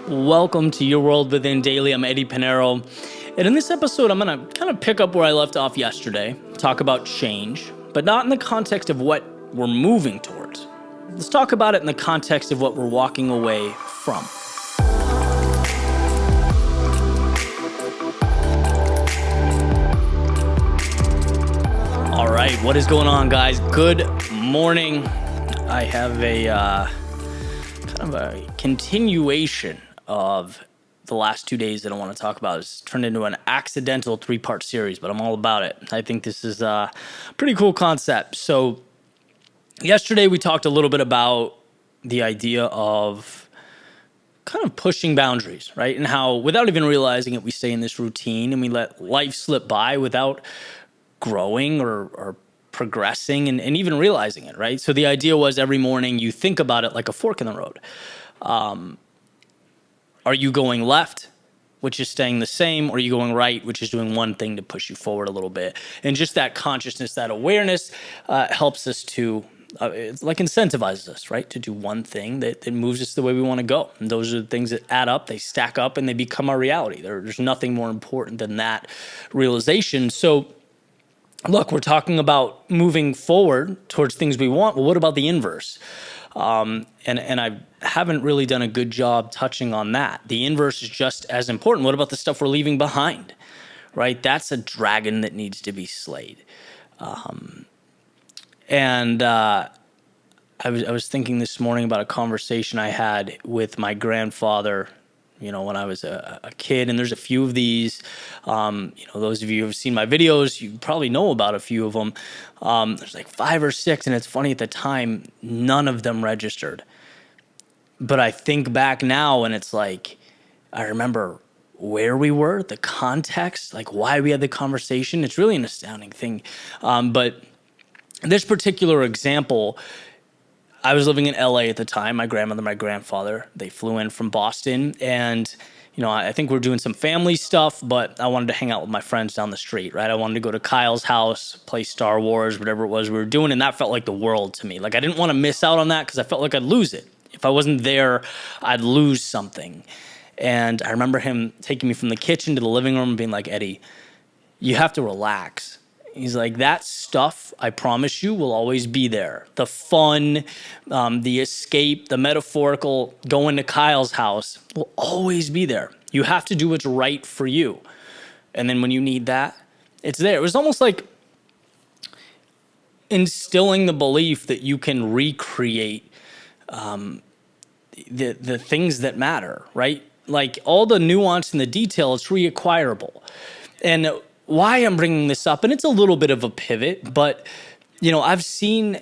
Welcome to Your World Within Daily. I'm Eddie Pinero. And in this episode, I'm going to kind of pick up where I left off yesterday, talk about change, but not in the context of what we're moving towards. Let's talk about it in the context of what we're walking away from. All right, what is going on, guys? Good morning. I have a kind of a continuation of the last 2 days that I want to talk about. It's turned into an accidental 3-part series, but I'm all about it. I think this is a pretty cool concept. So yesterday we talked a little bit about the idea of kind of pushing boundaries, right? And how without even realizing it, we stay in this routine and we let life slip by without growing or progressing and even realizing it, right? So the idea was every morning you think about it like a fork in the road. Are you going left, which is staying the same, or are you going right, which is doing one thing to push you forward a little bit? And just that consciousness, that awareness helps us to, it like incentivizes us, right, to do one thing that moves us the way we want to go. And those are the things that add up, they stack up, and they become our reality. There's nothing more important than that realization. So look, we're talking about moving forward towards things we want. Well, what about the inverse? And I haven't really done a good job touching on that. The inverse is just as important. What about the stuff we're leaving behind, right? That's a dragon that needs to be slayed. I was thinking this morning about a conversation I had with my grandfather, when I was a kid, and there's a few of these. Those of you who have seen my videos, you probably know about a few of them. There's like 5 or 6, and it's funny, at the time, none of them registered. But I think back now, and it's like, I remember where we were, the context, like why we had the conversation. It's really an astounding thing. But this particular example, I was living in LA at the time. My grandmother, my grandfather, they flew in from Boston, and I think we were doing some family stuff, but I wanted to hang out with my friends down the street, right? I wanted to go to Kyle's house, play Star Wars, whatever it was we were doing, and that felt like the world to me. Like I didn't want to miss out on that because I felt like I'd lose it. If I wasn't there, I'd lose something. And I remember him taking me from the kitchen to the living room and being like, Eddie, you have to relax. He's like, that stuff, I promise you, will always be there. The fun, the escape, the metaphorical going to Kyle's house will always be there. You have to do what's right for you. And then when you need that, it's there. It was almost like instilling the belief that you can recreate the things that matter, right? Like all the nuance and the detail, it's reacquirable. And why I'm bringing this up, and it's a little bit of a pivot, but I've seen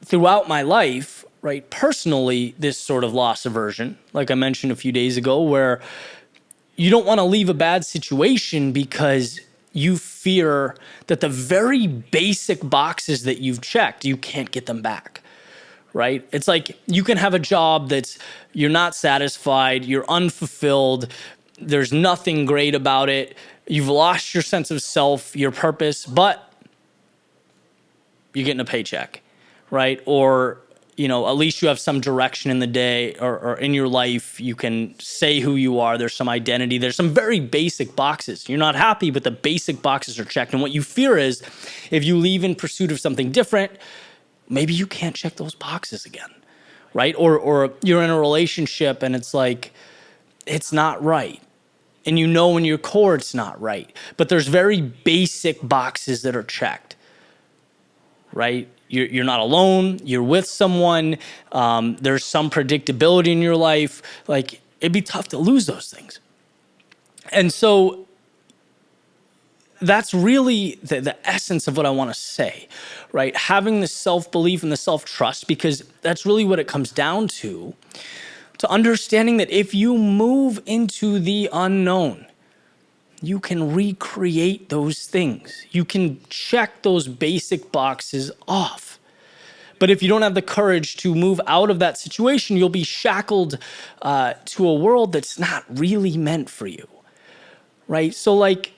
throughout my life, right, personally, this sort of loss aversion, like I mentioned a few days ago, where you don't want to leave a bad situation because you fear that the very basic boxes that you've checked, you can't get them back. Right? It's like you can have a job that's you're not satisfied, you're unfulfilled, there's nothing great about it, you've lost your sense of self, your purpose, but you're getting a paycheck, right? Or, at least you have some direction in the day or in your life. You can say who you are. There's some identity. There's some very basic boxes. You're not happy, but the basic boxes are checked. And what you fear is if you leave in pursuit of something different, maybe you can't check those boxes again, right? Or you're in a relationship and it's like, it's not right. And in your core it's not right. But there's very basic boxes that are checked, right? You're not alone. You're with someone. There's some predictability in your life. Like, it'd be tough to lose those things. And so that's really the essence of what I want to say, right? Having the self-belief and the self-trust, because that's really what it comes down to understanding that if you move into the unknown, you can recreate those things. You can check those basic boxes off. But if you don't have the courage to move out of that situation, you'll be shackled to a world that's not really meant for you, right? So like,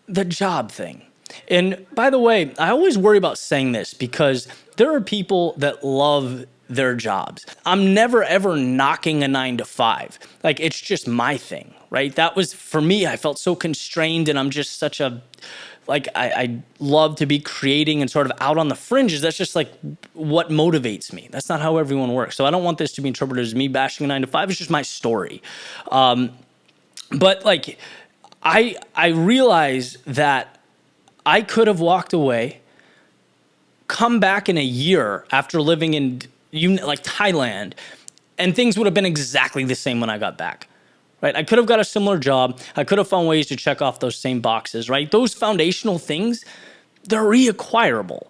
the job thing. And by the way, I always worry about saying this because there are people that love their jobs. I'm never ever knocking a 9 to 5. Like, it's just my thing, right? That was for me. I felt so constrained, and I'm just such a, like, I love to be creating and sort of out on the fringes. That's just like what motivates me. That's not how everyone works. So I don't want this to be interpreted as me bashing a 9 to 5. It's just my story. But like, I realize that I could have walked away, come back in a year after living in like Thailand, and things would have been exactly the same when I got back, right? I could have got a similar job. I could have found ways to check off those same boxes, right? Those foundational things, they're reacquirable,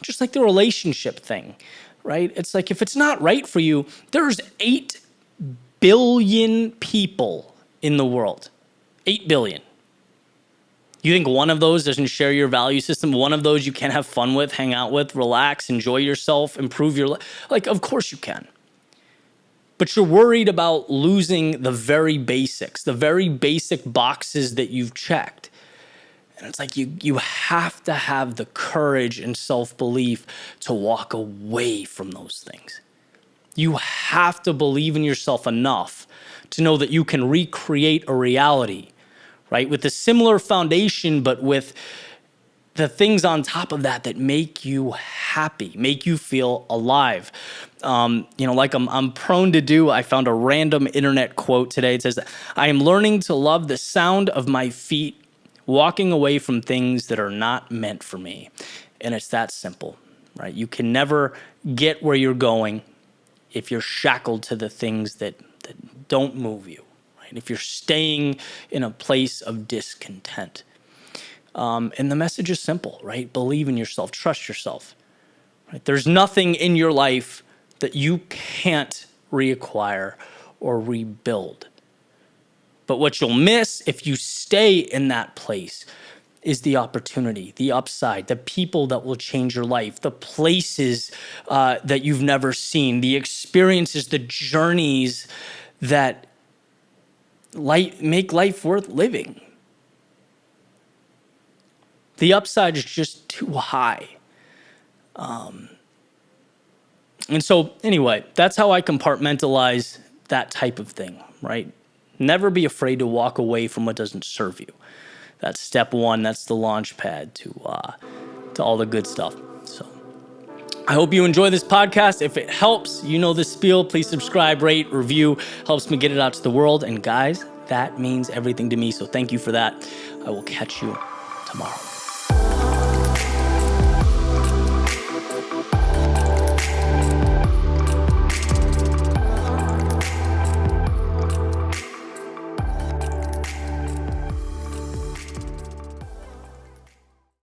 just like the relationship thing, right? It's like, if it's not right for you, there's 8 billion people in the world. 8 billion. You think one of those doesn't share your value system? One of those you can have fun with, hang out with, relax, enjoy yourself, improve your life? Like, of course you can. But you're worried about losing the very basics, the very basic boxes that you've checked. And it's like, you have to have the courage and self-belief to walk away from those things. You have to believe in yourself enough to know that you can recreate a reality, right? With a similar foundation, but with the things on top of that that make you happy, make you feel alive. Like I'm prone to do, I found a random internet quote today. It says, "I am learning to love the sound of my feet walking away from things that are not meant for me." And it's that simple, right? You can never get where you're going if you're shackled to the things that don't move you, right? If you're staying in a place of discontent. And the message is simple, right? Believe in yourself, trust yourself, right? There's nothing in your life that you can't reacquire or rebuild. But what you'll miss if you stay in that place is the opportunity, the upside, the people that will change your life, the places that you've never seen, the experiences, the journeys that make life worth living. The upside is just too high. And so anyway, that's how I compartmentalize that type of thing, right? Never be afraid to walk away from what doesn't serve you. That's step one. That's the launch pad to all the good stuff. So I hope you enjoy this podcast. If it helps, you know the spiel. Please subscribe, rate, review. Helps me get it out to the world. And guys, that means everything to me. So thank you for that. I will catch you tomorrow.